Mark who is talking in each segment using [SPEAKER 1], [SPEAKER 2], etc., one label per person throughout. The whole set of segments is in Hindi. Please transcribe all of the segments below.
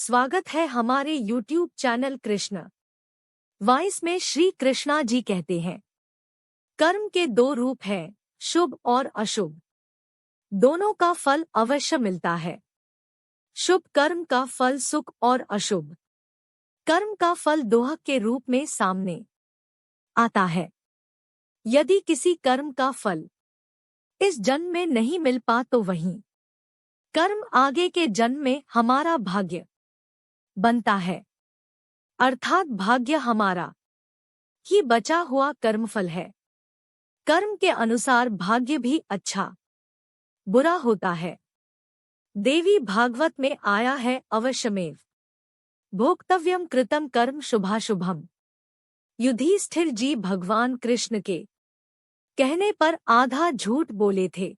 [SPEAKER 1] स्वागत है हमारे YouTube चैनल कृष्ण वॉइस में। श्री कृष्णा जी कहते हैं, कर्म के दो रूप हैं, शुभ और अशुभ। दोनों का फल अवश्य मिलता है। शुभ कर्म का फल सुख और अशुभ कर्म का फल दोहक के रूप में सामने आता है। यदि किसी कर्म का फल इस जन्म में नहीं मिल पा तो वही कर्म आगे के जन्म में हमारा भाग्य बनता है, अर्थात भाग्य हमारा ही बचा हुआ कर्मफल है। कर्म के अनुसार भाग्य भी अच्छा बुरा होता है। देवी भागवत में आया है, अवश्यमेव भोक्तव्यम कृतम कर्म शुभाशुभम। युधिष्ठिर जी भगवान कृष्ण के कहने पर आधा झूठ बोले थे।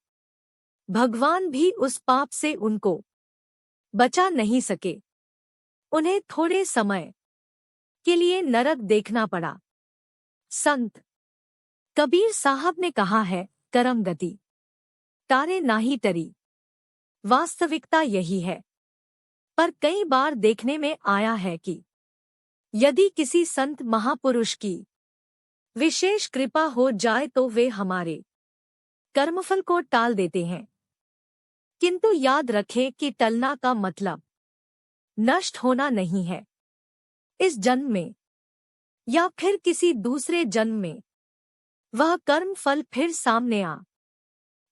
[SPEAKER 1] भगवान भी उस पाप से उनको बचा नहीं सके। उन्हें थोड़े समय के लिए नरक देखना पड़ा। संत कबीर साहब ने कहा है, करम गति तारे नाही टरी। वास्तविकता यही है। पर कई बार देखने में आया है कि यदि किसी संत महापुरुष की विशेष कृपा हो जाए तो वे हमारे कर्मफल को टाल देते हैं। किंतु याद रखें कि टलना का मतलब नष्ट होना नहीं है। इस जन्म में या फिर किसी दूसरे जन्म में वह कर्म फल फिर सामने आ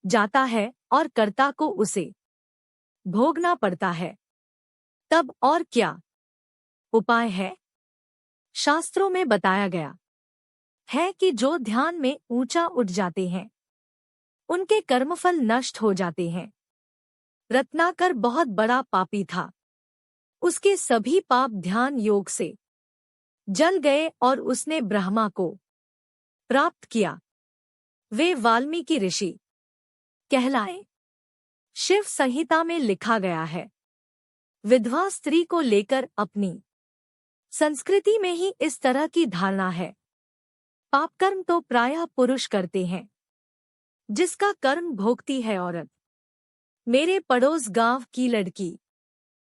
[SPEAKER 1] जाता है और कर्ता को उसे भोगना पड़ता है। तब और क्या उपाय है? शास्त्रों में बताया गया है कि जो ध्यान में ऊंचा उठ जाते हैं उनके कर्मफल नष्ट हो जाते हैं। रत्नाकर बहुत बड़ा पापी था। उसके सभी पाप ध्यान योग से जल गए और उसने ब्रह्मा को प्राप्त किया। वे वाल्मीकि ऋषि कहलाए। शिव संहिता में लिखा गया है, विधवा स्त्री को लेकर अपनी संस्कृति में ही इस तरह की धारणा है। पाप कर्म तो प्रायः पुरुष करते हैं, जिसका कर्म भोगती है औरत। मेरे पड़ोस गांव की लड़की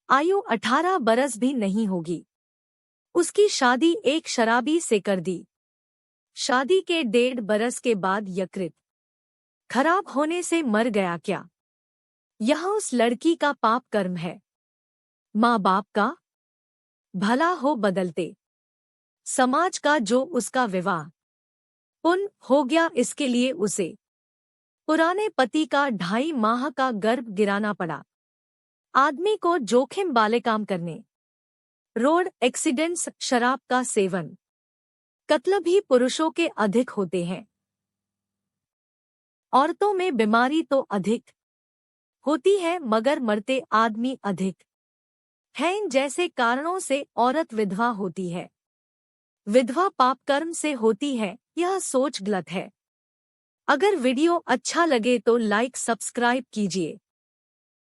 [SPEAKER 1] आयु 18 बरस भी नहीं होगी। उसकी शादी एक शराबी से कर दी। शादी के 1.5 बरस के बाद यकृत खराब होने से मर गया। क्या यह उस लड़की का पाप कर्म है? माँ बाप का भला हो बदलते समाज का जो उसका विवाह पुण्य हो गया, इसके लिए उसे पुराने पति का 2.5 माह का गर्भ गिराना पड़ा। आदमी को जोखिम वाले काम करने, रोड एक्सीडेंट्स, शराब का सेवन, कत्ल भी पुरुषों के अधिक होते हैं। औरतों में बीमारी तो अधिक होती है मगर मरते आदमी अधिक हैं। इन जैसे कारणों से औरत विधवा होती है। विधवा पाप कर्म से होती है, यह सोच गलत है। अगर वीडियो अच्छा लगे तो लाइक सब्सक्राइब कीजिए।